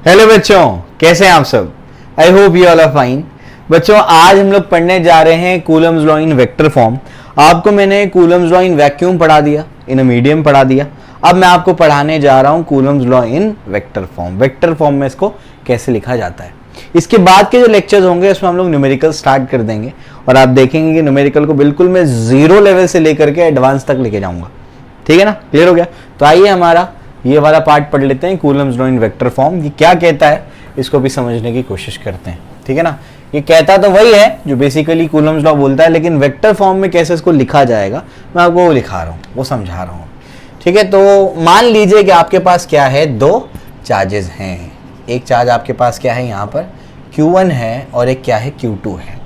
Hello बच्चों, कैसे हैं आप सब। I hope you all are fine. बच्चों, आज हम लोग पढ़ने जा रहे हैं Coulomb's law in vector form. आपको मैंने कूलम्स लॉ इन वैक्यूम पढ़ा दिया, इन अ मीडियम पढ़ा दिया। अब मैं आपको पढ़ाने जा रहा हूं Coulomb's law in vector form. Vector form में इसको कैसे लिखा जाता है। इसके बाद के जो लेक्चर्स होंगे उसमें हम लोग न्यूमेरिकल स्टार्ट कर देंगे और आप देखेंगे कि न्यूमेरिकल को बिल्कुल मैं जीरो लेवल से लेकर के एडवांस तक लेके जाऊंगा। ठीक है ना, क्लियर हो गया। तो आइए हमारा ये वाला पार्ट पढ़ लेते हैं, Coulomb's law in vector form. ये क्या कहता है इसको भी समझने की कोशिश करते हैं। ठीक है ना, ये कहता तो वही है जो बेसिकली कूलम्स लॉ बोलता है, लेकिन वेक्टर फॉर्म में कैसे इसको लिखा जाएगा मैं आपको वो लिखा रहा हूँ, वो समझा रहा हूँ। ठीक है, तो मान लीजिए कि आपके पास क्या है, दो चार्जेस हैं। एक चार्ज आपके पास क्या है, यहाँ पर Q1 है और एक क्या है, Q2 है।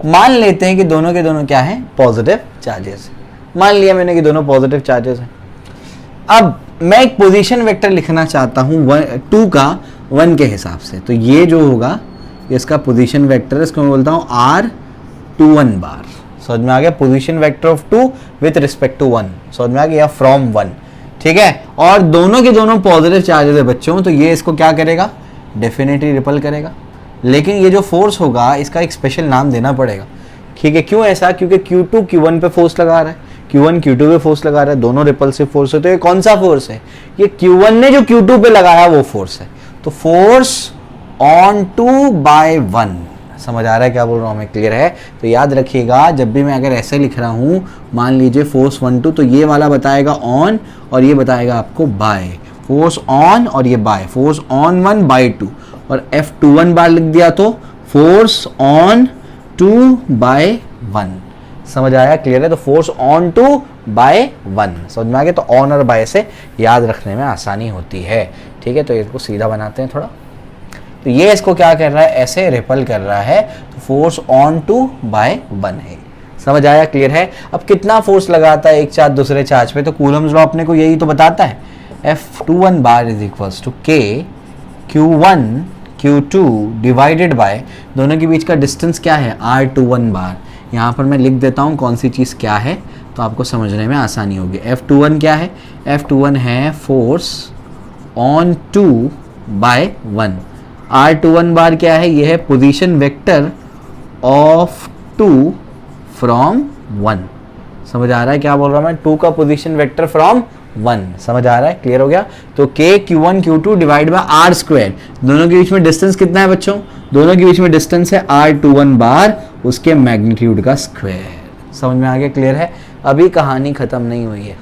मान लेते हैं कि दोनों के दोनों क्या है, पॉजिटिव चार्जेस। मान लिया मैंने कि दोनों पॉजिटिव चार्जेस हैं। अब मैं एक पोजीशन वेक्टर लिखना चाहता हूँ 2 का 1 के हिसाब से। तो ये जो होगा इसका पोजीशन वेक्टर, इसको मैं बोलता हूँ R21 बार। समझ में आ गया, position vector of 2 with respect to 1। समझ में आ गया, फ्रॉम 1। ठीक है, और दोनों के दोनों पॉजिटिव चार्जेस है बच्चों, तो ये इसको क्या करेगा, डेफिनेटली रिपल करेगा। लेकिन ये जो फोर्स होगा इसका एक स्पेशल नाम देना पड़ेगा। ठीक है, क्यों ऐसा, क्योंकि Q2 Q1 पे फोर्स लगा रहा है, Q1 Q2 पे फोर्स लगा रहा है, दोनों रिपल्सिव फोर्स है। तो ये कौन सा फोर्स है, ये Q1 ने जो Q2 पे लगाया वो फोर्स है। तो फोर्स ऑन 2 बाय 1। समझ आ रहा है क्या बोल रहा हूँ मैं, क्लियर है। तो याद रखिएगा, जब भी मैं अगर ऐसे लिख रहा हूँ, मान लीजिए फोर्स 1 2, तो ये वाला बताएगा ऑन और ये बताएगा आपको बाय। फोर्स ऑन और ये बाय, फोर्स ऑन 1 बाय 2। और F21 बार लिख दिया तो फोर्स ऑन 2 बाय 1। समझ आया, क्लियर है। तो फोर्स ऑन 2 बाय 1 समझ में आ गया। तो ऑन और बाय से याद रखने में आसानी होती है। ठीक है, तो इसको सीधा बनाते हैं थोड़ा। तो ये इसको क्या कर रहा है, ऐसे रिपल कर रहा है। तो फोर्स ऑन 2 बाय 1 है। समझ आया, क्लियर है। अब कितना फोर्स लगाता है एक चार्ज दूसरे चार्ज पे, तो कूलम्स लॉ अपने को यही तो बताता है। F21 bar is equals to K Q1 Q2 divided by, दोनों के बीच का डिस्टेंस क्या है, R21 बार। यहाँ पर मैं लिख देता हूँ कौन सी चीज़ क्या है, तो आपको समझने में आसानी होगी। F21 क्या है, F21 है फोर्स ऑन 2 बाय 1। R21 बार क्या है, ये है पोजीशन वेक्टर ऑफ 2 फ्रॉम 1। समझ आ रहा है क्या बोल रहा हूँ मैं, 2 का पोजीशन वेक्टर फ्रॉम 1। समझ आ रहा है, क्लियर हो गया। तो K Q1 Q2 divide by R square, दोनों के बीच में डिस्टेंस कितना है बच्चों, दोनों के बीच में डिस्टेंस है R21 बार, उसके मैग्नीट्यूड का स्क्वायर। समझ में आ गया, क्लियर है। अभी कहानी खत्म नहीं हुई है।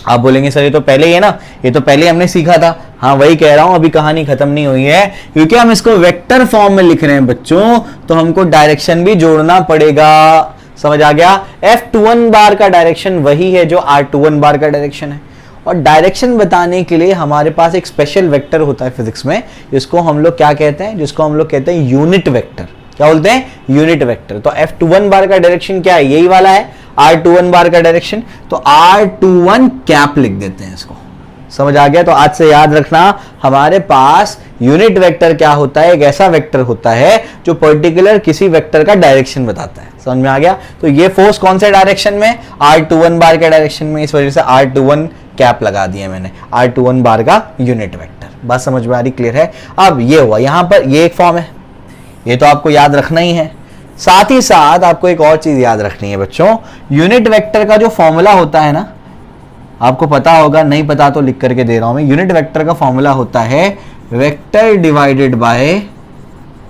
आप बोलेंगे सर ये तो पहले ही है ना, ये तो पहले हमने सीखा था। हाँ वही कह रहा हूं, अभी कहानी खत्म नहीं हुई है, क्योंकि हम इसको वेक्टर फॉर्म में लिख रहे हैं बच्चों, तो हमको डायरेक्शन भी जोड़ना पड़ेगा। समझ आ गया। F21 बार का डायरेक्शन वही है जो R21 बार का डायरेक्शन है। और डायरेक्शन बताने के लिए हमारे पास एक स्पेशल वेक्टर होता है फिजिक्स में, जिसको हम लोग क्या कहते हैं, जिसको हम लोग कहते हैं यूनिट वेक्टर। क्या बोलते हैं, यूनिट वेक्टर। तो F21 बार का डायरेक्शन क्या है, यही वाला है R21 बार का डायरेक्शन। तो R21 कैप लिख देते हैं इसको। समझ आ गया। तो आज से याद रखना, हमारे पास यूनिट वेक्टर क्या होता है, एक ऐसा वेक्टर होता है जो पर्टिकुलर किसी वेक्टर का डायरेक्शन बताता है। समझ में आ गया। तो ये फोर्स कौन से डायरेक्शन में, R21 बार के डायरेक्शन में, इस वजह से R21 कैप लगा दिया मैंने, R21 बार का यूनिट वेक्टर। बात समझ में आ रही, क्लियर है। अब ये हुआ, यहां पर ये एक फॉर्म है, ये तो आपको याद रखना ही है। साथ ही साथ आपको एक और चीज याद रखनी है बच्चों, यूनिट वेक्टर का जो फॉर्मूला होता है ना, आपको पता होगा, नहीं पता तो लिख करके दे रहा हूं मैं। यूनिट वेक्टर का फॉर्मूला होता है vector divided by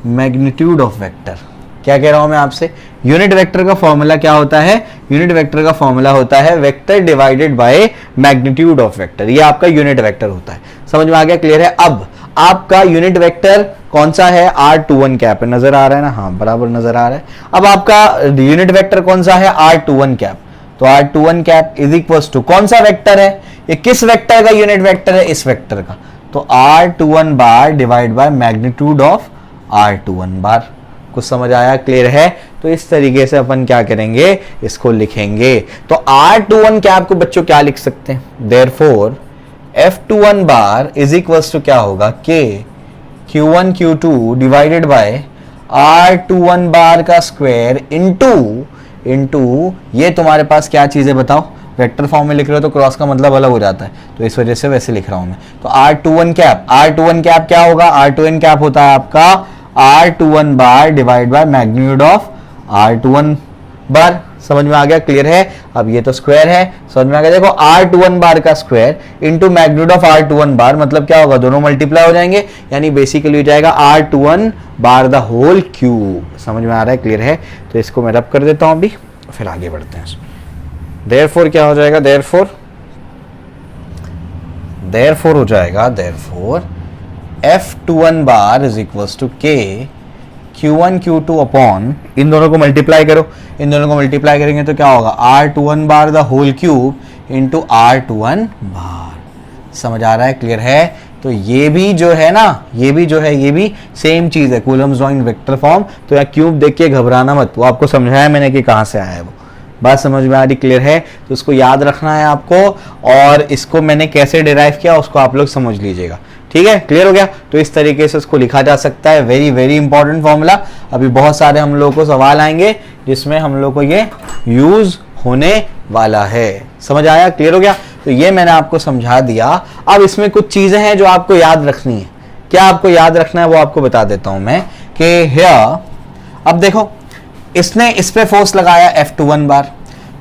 magnitude of vector. क्या कह रहा हूं मैं आपसे, यूनिट वेक्टर का फॉर्मूला क्या होता है, यूनिट वेक्टर का फॉर्मूला होता है vector divided by magnitude of vector. ये आपका यूनिट वेक्टर होता है। समझ में आ गया, क्लियर है। अब आपका यूनिट वेक्टर कौन सा है, R21 कैप है, नजर आ रहा है ना, हाँ बराबर नजर आ रहा है। अब आपका यूनिट वेक्टर कौन सा है, R21 कैप। तो R21 cap is equals to कौन सा वेक्टर है, ये किस वेक्टर का यूनिट वेक्टर है, इस वेक्टर का। तो R21 bar divide by magnitude of R21 बार। कुछ समझ आया, क्लियर है। तो इस तरीके से अपन क्या करेंगे, इसको लिखेंगे। तो R21 कैप को बच्चों क्या लिख सकते हैं, therefore F21 bar is equals to क्या होगा, K Q1 Q2 divided bye R21 बार का स्क्वायर इनटू ये तुम्हारे पास क्या चीज है बताओ, वेक्टर फॉर्म में लिख रहे हो तो क्रॉस का मतलब अलग हो जाता है, तो इस वजह से वैसे लिख रहा हूं मैं। तो R21 कैप, R21 कैप क्या होगा, R21 कैप होता है आपका R21 bar divide by magnitude of R21 bar. समझ में आ गया, क्लियर है। अब ये तो स्क्वायर है, समझ में आ गया। देखो R21 बार का square into magnitude of R21 बार, मतलब क्या होगा, दोनों मल्टीप्लाई हो जाएंगे, यानी बेसिकली हो जाएगा R21 bar the whole cube. समझ में आ रहा है, क्लियर है। तो इसको मैं रब कर देता हूं अभी, फिर आगे बढ़ते हैं। देयरफॉर क्या हो जाएगा, देयरफॉर हो जाएगा, therefore F21 bar is equals to K Q1 Q2 upon, इन दोनों को मल्टीप्लाई करो, इन दोनों को मल्टीप्लाई करेंगे तो क्या होगा, R21 bar the whole cube into R21 bar. समझ आ रहा है, क्लियर है। तो ये भी जो है ना, ये भी सेम चीज है, Coulomb's law in vector form. तो यहाँ क्यूब देख के घबराना मत, वो आपको समझाया मैंने कि कहाँ से आया है, वो बात समझ में आ रही, क्लियर है। तो उसको याद रखना है आपको, और इसको मैंने कैसे डिराइव किया उसको आप लोग समझ लीजिएगा, ठीक है, क्लियर हो गया। तो इस तरीके से उसको लिखा जा सकता है, वेरी वेरी इंपॉर्टेंट फॉर्मूला। अभी बहुत सारे हम लोग को सवाल आएंगे जिसमें हम लोग को ये यूज होने वाला है। समझ आया, क्लियर हो गया। तो ये मैंने आपको समझा दिया। अब इसमें कुछ चीजें हैं जो आपको याद रखनी है। क्या आपको याद रखना है वो आपको बता देता हूं मैं, कि हियर अब देखो, इसने इस पे फोर्स लगाया F21 बार,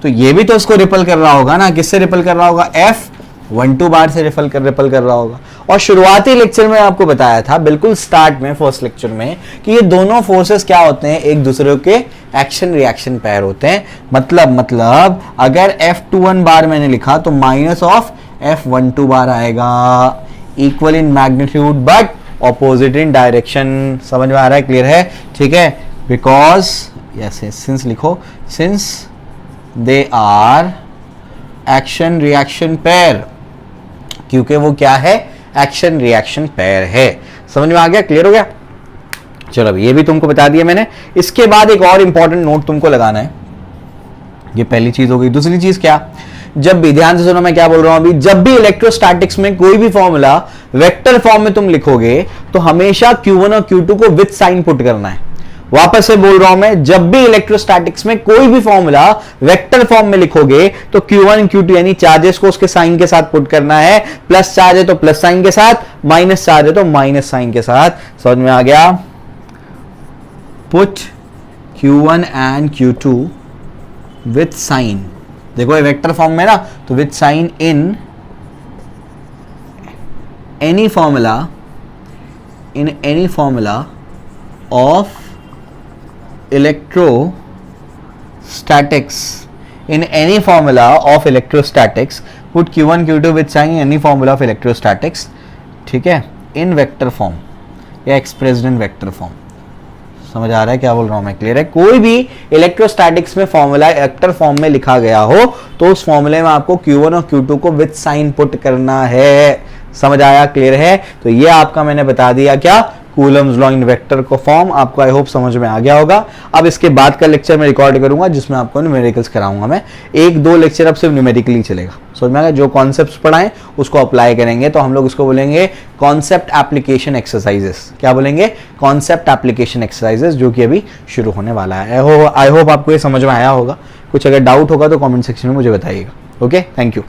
तो ये भी तो उसको रिपल कर रहा होगा ना। किससे रिपल कर रहा होगा, F12 बार से रिपल कर रहा होगा। और शुरुआती लेक्चर में आपको बताया था, बिल्कुल स्टार्ट में फर्स्ट लेक्चर में, कि ये दोनों फोर्सेस क्या होते हैं, एक दूसरे के एक्शन रिएक्शन पैर होते हैं। मतलब अगर F21 बार मैंने लिखा तो माइनस ऑफ F12 बार आएगा, equal in magnitude but opposite in direction. समझ में आ रहा है, क्लियर है, ठीक है। बिकॉज सिंस लिखो, since they are action reaction pair, क्योंकि वो क्या है, एक्शन रिएक्शन पेयर है। समझ में आ गया, क्लियर हो गया। चलो अब ये भी तुमको बता दिया मैंने। इसके बाद एक और इंपॉर्टेंट नोट तुमको लगाना है, ये पहली चीज हो गई। दूसरी चीज क्या, जब भी ध्यान से सुनो मैं क्या बोल रहा हूं अभी, जब भी इलेक्ट्रोस्टैटिक्स में कोई भी फॉर्मूला वेक्टर फॉर्म में तुम लिखोगे तो हमेशा Q1 और Q2 को विद साइन पुट करना है। वापस से बोल रहा हूं मैं, जब भी इलेक्ट्रोस्टैटिक्स में कोई भी फॉर्मूला वेक्टर फॉर्म में लिखोगे तो Q1 Q2 यानी चार्जेस को उसके साइन के साथ पुट करना है। प्लस चार्ज है तो प्लस साइन के साथ, माइनस चार्ज है तो माइनस साइन के साथ। समझ में आ गया। Put Q1 and Q2 with sign, देखो ये वेक्टर फॉर्म में ना, तो with sign in any formula of electrostatics, in any formula of electrostatics put Q1 Q2 with sign in any formula of electrostatics, ठीक है, in vector form या expressed in vector form। समझ आ रहा है क्या बोल रहा हूं मैं, क्लियर है। कोई भी इलेक्ट्रोस्टैटिक्स में फॉर्मूला वेक्टर फॉर्म में लिखा गया हो तो उस फॉर्मूले में आपको Q1 और Q2 को विद साइन पुट करना है। समझ आया, क्लियर है। तो ये आपका मैंने बता दिया क्या, कूलम्स लॉ इन वेक्टर को फॉर्म। आपको आई होप समझ में आ गया होगा। अब इसके बाद का लेक्चर मैं रिकॉर्ड करूंगा जिसमें आपको न्यूमेरिकल्स कराऊंगा मैं। एक दो लेक्चर अब सिर्फ न्यूमेरिकली चलेगा। समझ में आ गया, जो कॉन्सेप्ट्स पढ़ाएं उसको अप्लाई करेंगे। तो हम लोग इसको बोलेंगे कॉन्सेप्ट एप्लीकेशन एक्सरसाइजेस। क्या बोलेंगे, कॉन्सेप्ट एप्लीकेशन एक्सरसाइजेस, जो कि अभी शुरू होने वाला है। आई होप आपको ये समझ में आया होगा। कुछ अगर डाउट होगा तो कॉमेंट सेक्शन में मुझे बताइएगा। Okay, thank you.